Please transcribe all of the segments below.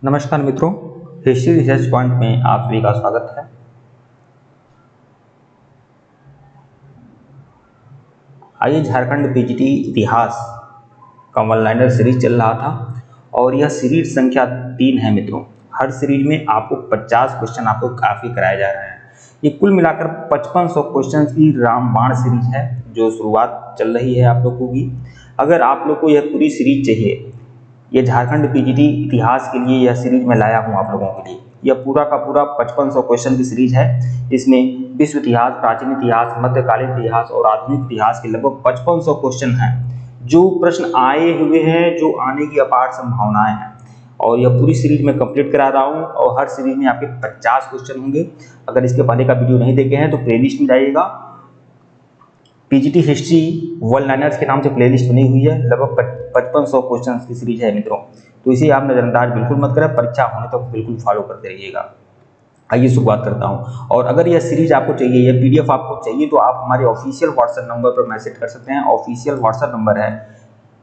नमस्कार मित्रों, history research point में आप सभी का स्वागत है। आइए, झारखंड पीजीटी इतिहास का वन लाइनर सीरीज चल रहा था और यह सीरीज संख्या 3 है मित्रों। हर सीरीज में आपको 50 क्वेश्चन आपको काफ़ी कराए जा रहे हैं। ये कुल मिलाकर 5500 क्वेश्चन की रामबाण सीरीज है जो शुरुआत चल रही है आप लोगों की। अगर आप लोग को यह पूरी सीरीज चाहिए, ये झारखंड पीजीटी इतिहास के लिए यह सीरीज मैं लाया हूँ आप लोगों के लिए। यह पूरा का पूरा 5500 क्वेश्चन की सीरीज है। इसमें विश्व इतिहास, प्राचीन इतिहास, मध्यकालीन इतिहास और आधुनिक इतिहास के लगभग 5500 क्वेश्चन हैं जो प्रश्न आए हुए हैं, जो आने की अपार संभावनाएं हैं। और यह पूरी सीरीज में कंप्लीट करा रहा हूँ और हर सीरीज में आपके 50 क्वेश्चन होंगे। अगर इसके पहले का वीडियो नहीं देखे हैं तो प्लेलिस्ट में जाइएगा। पीजीटी हिस्ट्री वन लाइनर्स के नाम से प्लेलिस्ट बनी हुई है। लगभग 5500 क्वेश्चन की सीरीज है मित्रों, तो इसे आप नजरअंदाज बिल्कुल मत करें। परीक्षा होने तक तो बिल्कुल फॉलो करते रहिएगा। आइए शुरुआत करता हूं। और अगर यह सीरीज आपको चाहिए, यह पीडीएफ आपको चाहिए, तो आप हमारे ऑफिशियल व्हाट्सएप नंबर पर मैसेज कर सकते हैं। ऑफिशियल व्हाट्सएप नंबर है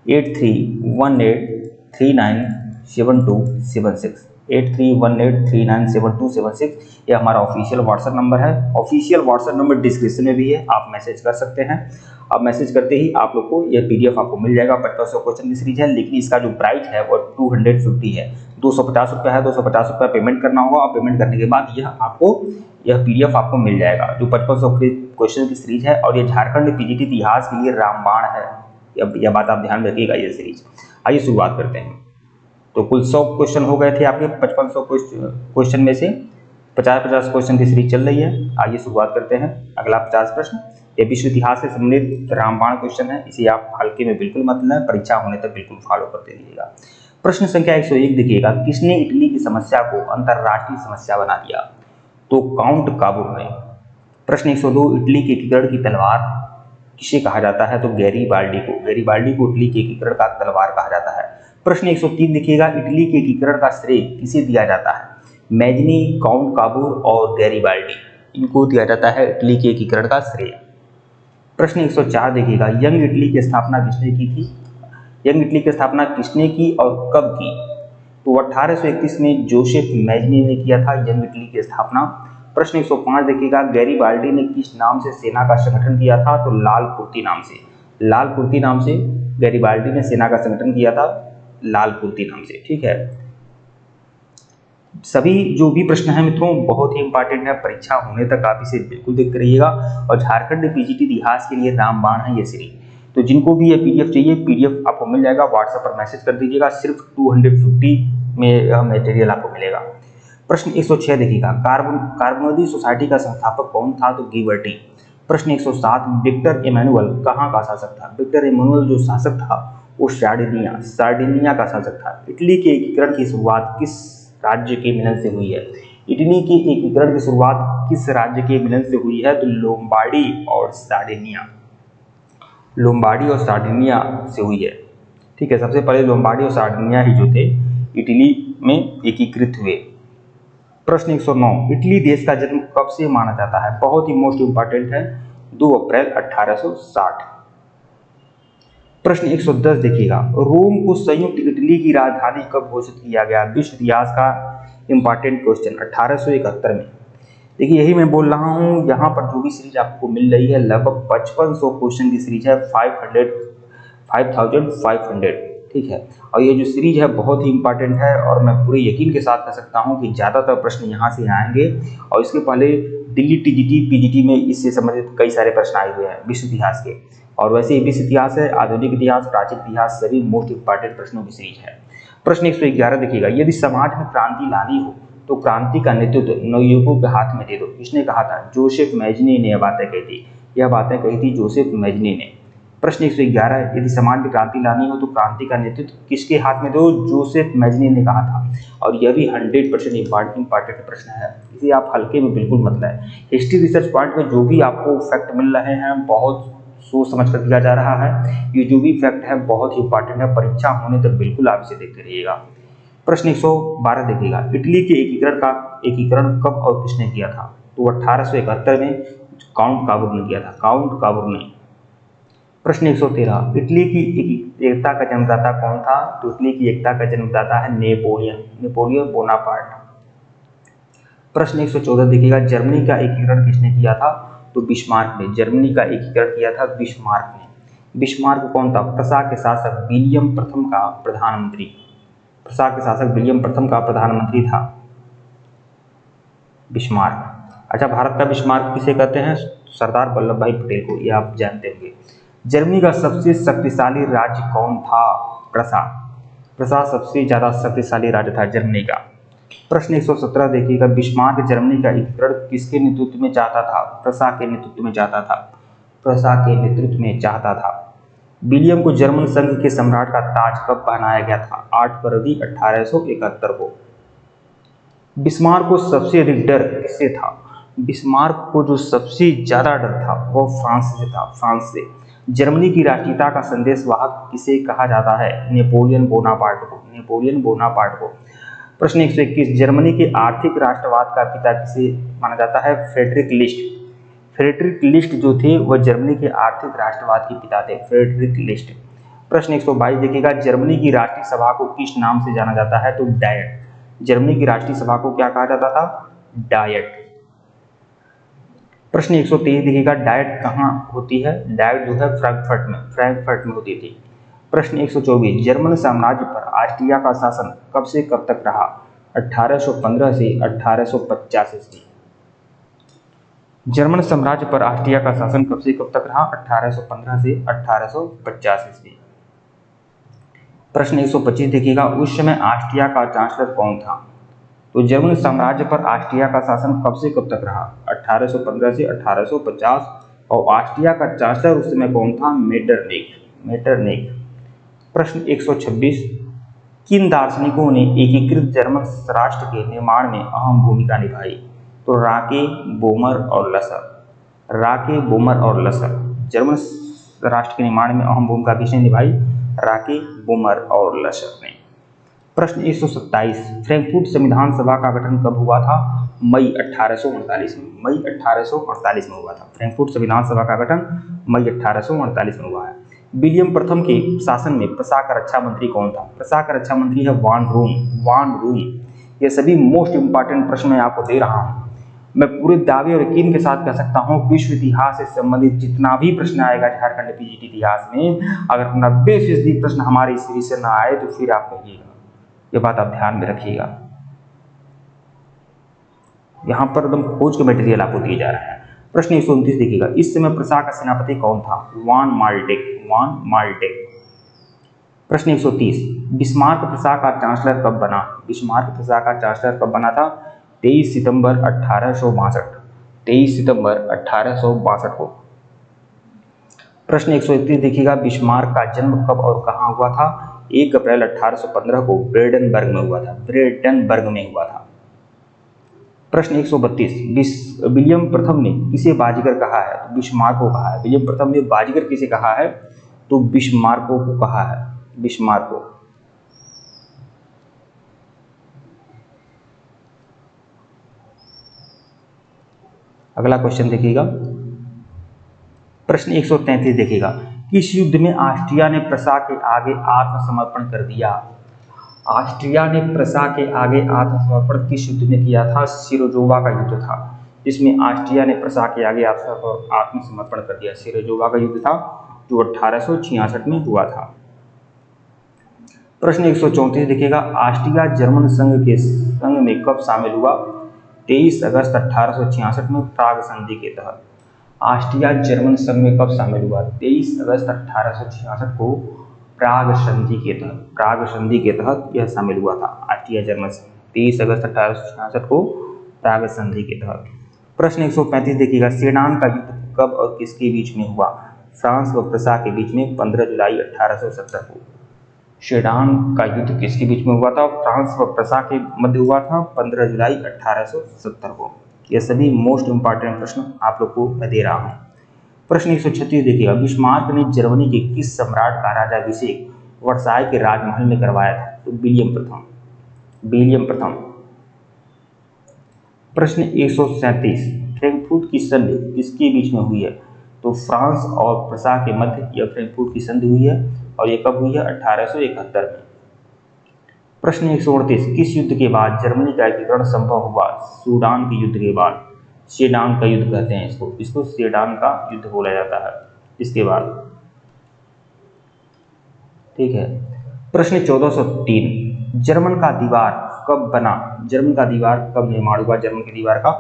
8318397276 8318397276। यह हमारा ऑफिशियल व्हाट्सएप नंबर है। ऑफिशियल व्हाट्सएप नंबर डिस्क्रिप्शन में भी है, आप मैसेज कर सकते हैं। अब मैसेज करते ही आप लोग को यह पीडीएफ आपको मिल जाएगा। 5500 क्वेश्चन की सीरीज है, लेकिन इसका जो प्राइस है वो 250 है। 250 रुपया है। 250 रुपया पेमेंट करना होगा और पेमेंट करने के बाद यह पीडीएफ आपको मिल जाएगा जो 5500 क्वेश्चन की सीरीज है। और ये झारखंड पीजीटी इतिहास के लिए रामबाण है। यह बात आप ध्यान रखिएगा ये सीरीज। आइए शुरुआत करते हैं। तो कुल 100 क्वेश्चन हो गए थे आपके 5500 क्वेश्चन में से 50-50 क्वेश्चन की सीरीज चल रही है। आइए शुरुआत करते हैं। अगला 50 प्रश्न, ये विश्व इतिहास से संबंधित रामबाण क्वेश्चन है। इसे आप हल्के में बिल्कुल मत लें, परीक्षा होने तक बिल्कुल फॉलो करते रहिएगा। प्रश्न संख्या 101 देखिएगा, किसने इटली की समस्या को अंतरराष्ट्रीय समस्या बना दिया? तो काउंट काबूर ने। प्रश्न 102, इटली के एकीकरण की तलवार किसे कहा जाता है? तो गैरीबाल्डी को। गैरीबाल्डी को इटली के एकीकरण का तलवार कहा जाता है। प्रश्न 103 देखिएगा, इटली के एकीकरण का श्रेय किसे दिया जाता है? मैजनी, काउंट काबूर और गैरीबाल्डी, इनको दिया जाता है इटली के एकीकरण का श्रेय। प्रश्न 104 देखिएगा, यंग इटली की स्थापना किसने की थी? यंग इटली की स्थापना किसने की और कब की? तो 1831 में जोसेफ मैजनी ने किया था यंग इटली की स्थापना। प्रश्न 105 देखिएगा, गैरीबाल्डी ने किस नाम से सेना का संगठन किया था? तो लाल कुर्ती नाम से। लाल कुर्ती नाम से गैरीबाल्डी ने सेना का संगठन किया था, लाल कुर्ती नाम से। ठीक है, सभी जो भी प्रश्न है मित्रों बहुत ही इंपॉर्टेंट है। परीक्षा होने तक आप इसे बिल्कुल देखते रहिएगा। और झारखंड पीजीटी इतिहास के लिए रामबाण है ये सीरीज। तो जिनको भी ये पीडीएफ चाहिए, पीडीएफ आपको मिल जाएगा। व्हाट्सएप पर मैसेज कर दीजिएगा। सिर्फ 250 में यह मटेरियल आपको मिलेगा। प्रश्न 106 देखिएगा, कार्बोनरी सोसाइटी का संस्थापक कौन था? तो गिबर्टी। प्रश्न 107, विक्टर एमेनुअल कहाँ का शासक था? विक्टर एमेनुअल जो शासक था वो सार्डिनिया का शासक था। इटली के एकीकरण की शुरुआत किस राज्य के मिलन से हुई है? इटली के एकीकरण की शुरुआत किस राज्य के मिलन से हुई है? तो लोम्बार्डी और सार्डिनिया। लोम्बार्डी और सार्डिनिया से हुई है। ठीक है, सबसे पहले लोम्बार्डी और सार्डिनिया ही जो थे इटली में एकीकृत हुए। प्रश्न 109, इटली देश का जन्म कब से माना जाता है? बहुत ही मोस्ट इंपॉर्टेंट है, 2 अप्रैल 1860। प्रश्न 110 देखिएगा, रोम को संयुक्त इटली की राजधानी कब घोषित किया गया? विश्व इतिहास का इंपॉर्टेंट क्वेश्चन 1871 में। देखिए यही मैं बोल रहा हूँ, यहाँ पर जो भी सीरीज आपको मिल रही है लगभग 5500 क्वेश्चन की सीरीज है, 5500। ठीक है, और ये जो सीरीज है बहुत ही इंपॉर्टेंट है और मैं पूरे यकीन के साथ कह सकता हूँ कि ज़्यादातर प्रश्न यहाँ से आएंगे। और इसके पहले दिल्ली टीजीटी पीजीटी में इससे संबंधित कई सारे प्रश्न आए हुए हैं विश्व इतिहास के। और वैसे ही विश्व इतिहास है, आधुनिक इतिहास, प्राचीन इतिहास, सभी मोस्ट इंपॉर्टेंट प्रश्नों की सीरीज है। प्रश्न 111 देखिएगा, यदि समाज में क्रांति लानी हो तो क्रांति का नेतृत्व नवयुवकों के हाथ में दे दो, किसने कहा था? जोसेफ मैजनी ने यह बातें कही थी। यह बातें कही थी जोसेफ मैजनी ने। प्रश्न 111, यदि समाज में क्रांति लानी हो तो क्रांति का नेतृत्व किसके हाथ में दो? जोसेफ मैजनी ने कहा था। और यह भी 100% इंपॉर्टेंट प्रश्न है, इसे आप हल्के में बिल्कुल मत लें। हिस्ट्री रिसर्च पॉइंट में जो भी आपको फैक्ट मिल रहे हैं बहुत सोच समझ कर दिया जा रहा है। ये जो भी फैक्ट है बहुत ही इंपॉर्टेंट है, परीक्षा होने तक बिल्कुल आप इसे देखते रहिएगा। प्रश्न 112 देखिएगा, इटली के एकीकरण कब और किसने किया था? तो 1871 में काउंट काबूर ने किया था। काउंट काबूर ने। प्रश्न 113, इटली की एकता का जन्मदाता कौन था? तो इटली की एकता का जन्मदाता है नेपोलियन बोनापार्ट। प्रश्न 114 देखिएगा, जर्मनी का एकीकरण किसने किया था? तो बिस्मार्क ने जर्मनी का एकीकरण किया था बिस्मार्क ने। बिस्मार्क कौन था? प्रसा के शासक विलियम प्रथम का प्रधानमंत्री, प्रसा के शासक विलियम प्रथम का प्रधानमंत्री था बिस्मार्क। अच्छा, भारत का बिस्मार्क किसे कहते हैं? सरदार वल्लभ भाई पटेल को, ये आप जानते होंगे। जर्मनी का सबसे शक्तिशाली राज्य कौन था? प्रसा। प्रसा सबसे ज्यादा शक्तिशाली राज्य था जर्मनी का। प्रश्न 117 देखिएगा, बिस्मार्क जर्मनी का एकीकरण किसके नेतृत्व में चाहता था? प्रसा के नेतृत्व में चाहता था, प्रसा के नेतृत्व में चाहता था। विलियम को जर्मन संघ के सम्राट का ताज कब पहनाया गया था? 8 फरवरी 1871 को। बिस्मार्क को सबसे अधिक डर किससे था? बिस्मार्क को जो सबसे ज्यादा डर था वो फ्रांस से था, फ्रांस से। जर्मनी की राष्ट्रीयता का संदेशवाहक किसे कहा जाता है? नेपोलियन बोनापार्ट को, नेपोलियन बोनापार्ट को। प्रश्न 121, जर्मनी के आर्थिक राष्ट्रवाद का पिता किसे माना जाता है? Frederick list. फ्रेडरिक लिस्ट जो थे वह जर्मनी के आर्थिक राष्ट्रवाद के पिता थे, फ्रेडरिक लिस्ट। प्रश्न 122 देखिएगा, जर्मनी की राष्ट्रीय सभा को किस नाम से जाना जाता है? तो डायट। जर्मनी की राष्ट्रीय सभा को क्या कहा जाता था? डायट। प्रश्न 123 देखिएगा, डायट कहाँ होती है? डायट जो है फ्रैंकफर्ट में होती थी। प्रश्न 124, जर्मन साम्राज्य पर ऑस्ट्रिया का शासन कब से कब तक रहा? 1815 से 1850 ईस्वी। जर्मन साम्राज्य पर ऑस्ट्रिया का शासन कब से कब तक रहा? 1815 से 1850 ईस्वी। प्रश्न 125 देखिएगा, उस समय ऑस्ट्रिया का चांसलर कौन था? तो जर्मन साम्राज्य पर ऑस्ट्रिया का शासन कब से कब तक रहा? 1815 से 1850। और ऑस्ट्रिया का चांसलर उस समय कौन था? मेटरनिख। प्रश्न 126, किन दार्शनिकों ने एकीकृत जर्मन राष्ट्र के निर्माण में अहम भूमिका निभाई? तो राके, बोमर और लसर। राके, बोमर और लसर। जर्मन राष्ट्र के निर्माण में अहम भूमिका किसने निभाई? राके, बोमर और लसर ने। प्रश्न 127, फ्रैंकफर्ट संविधान सभा का गठन कब हुआ था? मई 1848 में, मई 1848 में हुआ था। फ्रैंकफर्ट संविधान सभा का गठन मई 1848 में हुआ है। विलियम प्रथम के शासन में प्रसा का रक्षा मंत्री कौन था? प्रसा का रक्षा मंत्री है वान रूम। ये सभी मोस्ट इंपॉर्टेंट प्रश्न मैं आपको दे रहा हूँ। मैं पूरे दावे और यकीन के साथ कह सकता हूँ, विश्व इतिहास से संबंधित जितना भी प्रश्न आएगा झारखंड पीजीटी इतिहास में, अगर 90% प्रश्न हमारे इस सीरीज से न आए तो फिर आप कहिएगा। ये बात आप ध्यान में रखिएगा। यहाँ पर एकदम खोज के मटेरियल आपको दिए जा रहे हैं। प्रश्न 129 देखिएगा, इस समय प्रसा का सेनापति कौन था? वान माल्टेक। प्रश्न 130, बिस्मार्क प्रसा का चांसलर कब बना? बिस्मार्क प्रसा का चांसलर कब बना था? 23 सितंबर 1862। 23 सितंबर 1862 को। प्रश्न 131 देखिएगा, बिस्मार्क का जन्म कब और कहाँ हुआ था? 1 अप्रैल 1815 को ब्रेडेनबर्ग में हुआ था। प्रश्न 132, विलियम प्रथम ने किसे बाजीगर कहा है? तो बिस्मार्क को कहा है। विलियम प्रथम ने बाजीगर किसे कहा है? तो बिस्मार्क को कहा है, बिस्मार्क को। अगला क्वेश्चन देखिएगा, प्रश्न 133 देखिएगा, किस युद्ध में ऑस्ट्रिया ने प्रसा के आगे आत्मसमर्पण कर दिया? ऑस्ट्रिया ने प्रसा के आगे आत्मसमर्पण किस युद्ध में किया था? सिरोजोवा का युद्ध था, जिसमें ऑस्ट्रिया ने प्रसा के आगे आत्मसमर्पण कर दिया। सिरोजोवा का युद्ध था जो 1866 में हुआ था। प्रश्न 134 देखिएगा, ऑस्ट्रिया जर्मन संघ में कब शामिल हुआ? 23 अगस्त 1866 में प्राग संधि के तहत। ऑस्ट्रिया जर्मन संघ में कब शामिल हुआ? 23 अगस्त 1866 को प्राग संधि के तहत यह शामिल हुआ था। ऑस्ट्रिया जर्मन संघ 23 अगस्त 1866 को प्राग संधि के तहत। प्रश्न 135 देखिएगा, सेडान का युद्ध कब और किसके बीच में हुआ? फ्रांस व प्रसा के बीच में 15 जुलाई 1870 को। सेडान का युद्ध किसके बीच में हुआ था? फ्रांस व प्रसा के मध्य हुआ था 15 जुलाई 1870 को। ये सभी मोस्ट इंपॉर्टेंट प्रश्न आप लोग को मैं दे रहा हूँ। प्रश्न 136 देखिएगा, बिस्मार्क ने जर्मनी के किस सम्राट का राजाभिषेक वर्साय के राजमहल में करवाया था? तो विलियम प्रथम। प्रश्न 137, फ्रैंकफर्ट की संधि किसके बीच में हुई है? तो फ्रांस और प्रसा के मध्य यह फ्रैंकफर्ट की संधि हुई है और ये कब हुई है? 1871 में। प्रश्न 138, किस युद्ध के बाद जर्मनी का एकीकरण संभव हुआ? सूडान के युद्ध के बाद। सेडान का युद्ध कहते हैं इसको सेडान का युद्ध बोला जाता है इसके बाद। ठीक है। प्रश्न 1403, जर्मन का दीवार कब बना? जर्मन का दीवार कब निर्माण हुआ जर्मन की दीवार का?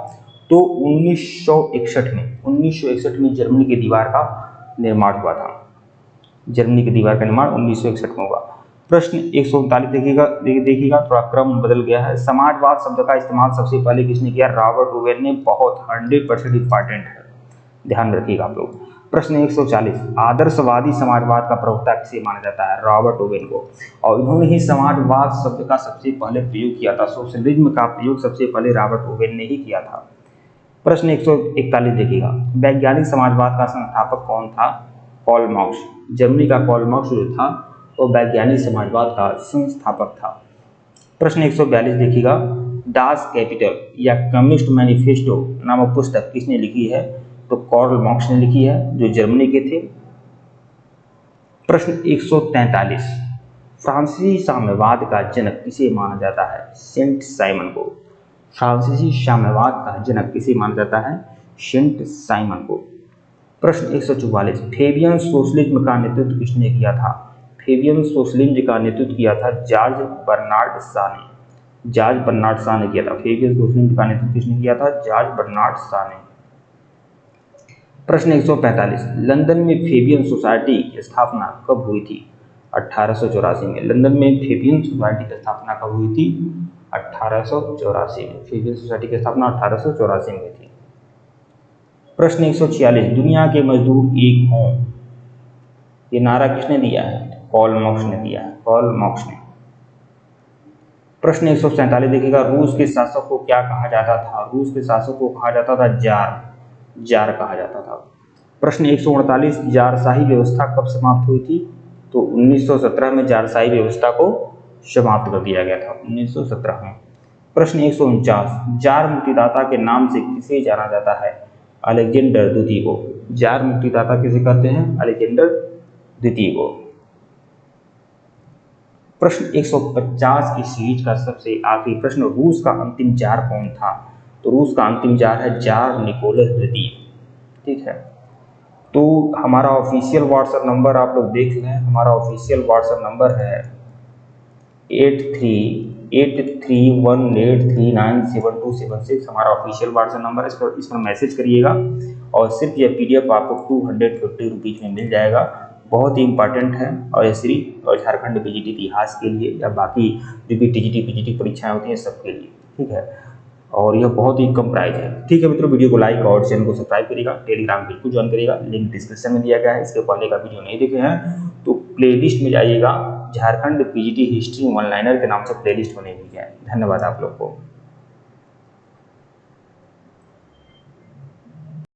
तो 1961 में जर्मनी की दीवार का निर्माण हुआ था। जर्मनी की दीवार का निर्माण 1961 में हुआ। प्रश्न 139 देखिएगा, थोड़ा क्रम बदल गया है। समाजवाद शब्द का इस्तेमाल सबसे पहले किसने किया? रॉबर्ट ओवेन ने। बहुत 100% इंपॉर्टेंट है, ध्यान रखिएगा आप लोग। प्रश्न 140, आदर्शवादी समाजवाद का प्रवक्ता किसे माना जाता है? रॉबर्ट ओवेन को। और इन्होंने ही समाजवाद शब्द का सबसे पहले प्रयोग किया था। सोशलिज्म का प्रयोग सबसे पहले रॉबर्ट ओवेन ने ही किया था। प्रश्न 141 देखिएगा, वैज्ञानिक समाजवाद का संस्थापक कौन था? Karl Marx. जर्मनी का कार्ल मार्क्स जो था वो वैज्ञानिक समाजवाद का संस्थापक था। प्रश्न 142 देखिएगा, डास कैपिटल या कम्युनिस्ट मैनिफेस्टो नामक पुस्तक किसने लिखी है? तो कार्ल मार्क्स ने लिखी है, जो जर्मनी के थे। प्रश्न 143, फ्रांसीसी साम्यवाद का जनक किसे माना जाता है? सेंट साइमन को। फ्रांसीसी साम्यवाद का जनक किसे माना जाता है? सेंट साइमन को। प्रश्न 144, फेबियन सोशलिज्म का नेतृत्व किसने किया था? फेबियन सोशलिज्म का नेतृत्व किया था जॉर्ज बर्नार्ड शॉ ने। जॉर्ज बर्नार्ड शॉ ने किया था। फेबियन सोशलिज्म का नेतृत्व किसने किया था? जॉर्ज बर्नार्ड शॉ ने। प्रश्न 145, लंदन में फेबियन सोसाइटी की स्थापना कब हुई थी? 1884 में। लंदन में फेबियन सोसाइटी की स्थापना कब हुई थी? 1884 में। फेबियन सोसाइटी की स्थापना 1884 में हुई थी। प्रश्न 146, दुनिया के मजदूर एक हों, ये नारा किसने दिया है? कार्ल मार्क्स ने दिया है। कार्ल मार्क्स ने। प्रश्न 147 देखिएगा, रूस के शासक को क्या कहा जाता था? रूस के शासक को कहा जाता था जार। जार कहा जाता था। प्रश्न 148, जारशाही व्यवस्था कब समाप्त हुई थी? तो 1917 में जारशाही व्यवस्था को समाप्त कर दिया गया था, 1917 में। प्रश्न 149, जार मुक्तिदाता के नाम से किसे जाना जाता है? अलेक्जेंडर द्वितीय को। जार मुक्तिदाता किसे कहते हैं? अलेक्जेंडर द्वितीय को। प्रश्न 150 की सीरीज का सबसे आखिरी प्रश्न, रूस का अंतिम जार कौन था? तो रूस का अंतिम जार है जार निकोलस द्वितीय। ठीक है। तो हमारा ऑफिशियल व्हाट्सएप नंबर आप लोग देख लें। हमारा ऑफिशियल व्हाट्सएप नंबर है 838318397276। हमारा ऑफिशियल व्हाट्सएप नंबर है, इस पर मैसेज करिएगा और सिर्फ यह PDF आपको 250 रुपीज़ में मिल जाएगा। बहुत ही इंपॉर्टेंट है और ये सिर्फ और झारखंड PGT इतिहास के लिए या बाकी जो भी TGT PGT परीक्षाएं होती हैं सबके लिए। ठीक है। और यह बहुत ही कम प्राइस है। ठीक है मित्रों, वीडियो को लाइक और चैनल को सब्सक्राइब करिएगा। टेलीग्राम बिल्कुल ज्वाइन करिएगा, लिंक डिस्क्रिप्शन में दिया गया है। इसके पहले का वीडियो नहीं देखे हैं तो प्लेलिस्ट में जाइएगा, Jharkhand PGT history one liner के नाम से प्लेलिस्ट बनी हुई है। धन्यवाद आप लोग को।